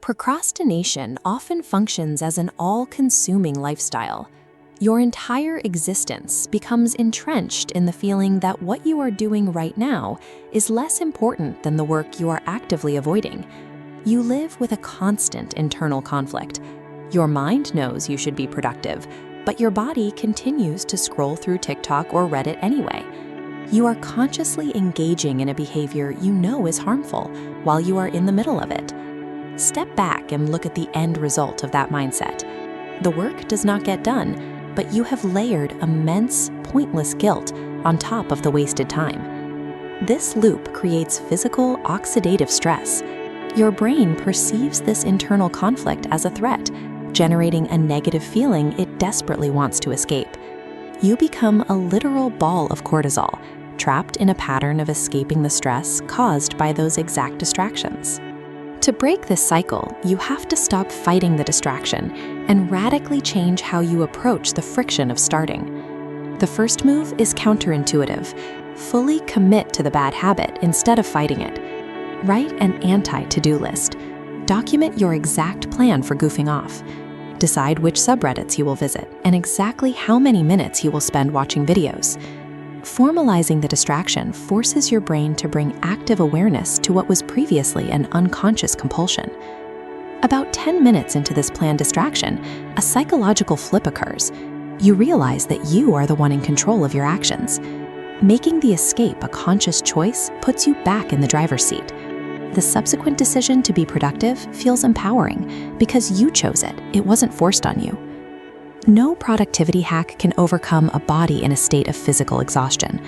Procrastination often functions as an all-consuming lifestyle. Your entire existence becomes entrenched in the feeling that what you are doing right now is less important than the work you are actively avoiding. You live with a constant internal conflict. Your mind knows you should be productive, but your body continues to scroll through TikTok or Reddit anyway. You are consciously engaging in a behavior you know is harmful while you are in the middle of it. Step back and look at the end result of that mindset. The work does not get done, but you have layered immense, pointless guilt on top of the wasted time. This loop creates physical, oxidative stress. Your brain perceives this internal conflict as a threat, generating a negative feeling it desperately wants to escape. You become a literal ball of cortisol, trapped in a pattern of escaping the stress caused by those exact distractions. To break this cycle, you have to stop fighting the distraction and radically change how you approach the friction of starting. The first move is counterintuitive. Fully commit to the bad habit instead of fighting it. Write an anti-to-do list. Document your exact plan for goofing off. Decide which subreddits you will visit and exactly how many minutes you will spend watching videos. Formalizing the distraction forces your brain to bring active awareness to what was previously an unconscious compulsion. About 10 minutes into this planned distraction, a psychological flip occurs. You realize that you are the one in control of your actions. Making the escape a conscious choice puts you back in the driver's seat. The subsequent decision to be productive feels empowering because you chose it. It wasn't forced on you. No productivity hack can overcome a body in a state of physical exhaustion.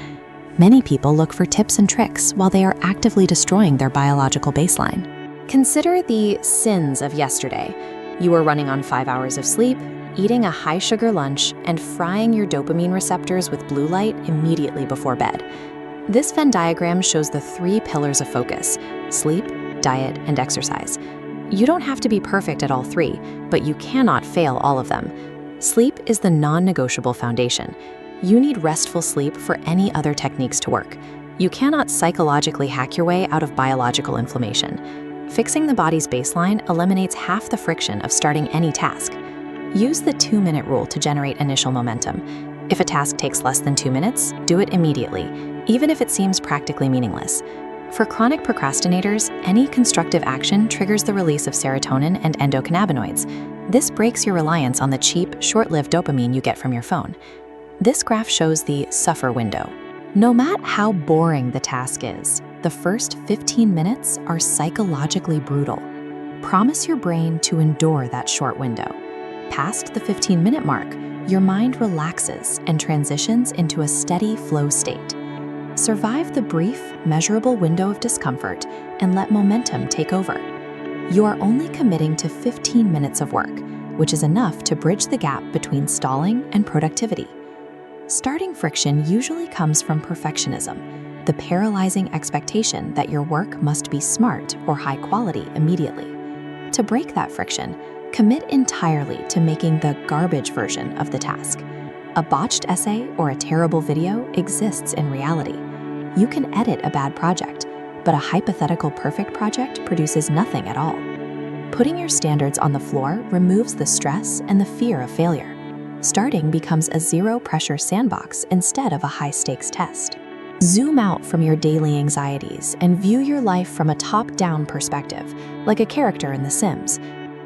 Many people look for tips and tricks while they are actively destroying their biological baseline. Consider the sins of yesterday. You were running on 5 hours of sleep, eating a high-sugar lunch, and frying your dopamine receptors with blue light immediately before bed. This Venn diagram shows the 3 pillars of focus: sleep, diet, and exercise. You don't have to be perfect at all 3, but you cannot fail all of them. Sleep is the non-negotiable foundation. You need restful sleep for any other techniques to work. You cannot psychologically hack your way out of biological inflammation. Fixing the body's baseline eliminates half the friction of starting any task. Use the 2-minute rule to generate initial momentum. If a task takes less than 2 minutes, do it immediately, even if it seems practically meaningless. For chronic procrastinators, any constructive action triggers the release of serotonin and endocannabinoids. This breaks your reliance on the cheap, short-lived dopamine you get from your phone. This graph shows the suffer window. No matter how boring the task is, the first 15 minutes are psychologically brutal. Promise your brain to endure that short window. Past the 15-minute mark, your mind relaxes and transitions into a steady flow state. Survive the brief, measurable window of discomfort and let momentum take over. You are only committing to 15 minutes of work, which is enough to bridge the gap between stalling and productivity. Starting friction usually comes from perfectionism, the paralyzing expectation that your work must be smart or high quality immediately. To break that friction, commit entirely to making the garbage version of the task. A botched essay or a terrible video exists in reality. You can edit a bad project, but a hypothetical perfect project produces nothing at all. Putting your standards on the floor removes the stress and the fear of failure. Starting becomes a zero-pressure sandbox instead of a high-stakes test. Zoom out from your daily anxieties and view your life from a top-down perspective, like a character in The Sims.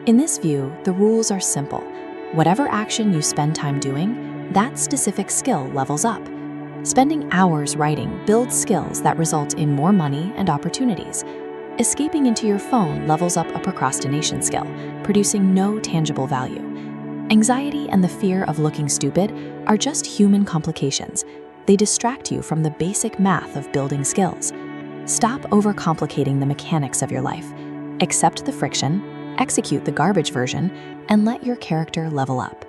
In this view, the rules are simple. Whatever action you spend time doing, that specific skill levels up. Spending hours writing builds skills that result in more money and opportunities. Escaping into your phone levels up a procrastination skill, producing no tangible value. Anxiety and the fear of looking stupid are just human complications. They distract you from the basic math of building skills. Stop overcomplicating the mechanics of your life. Accept the friction, execute the garbage version, and let your character level up.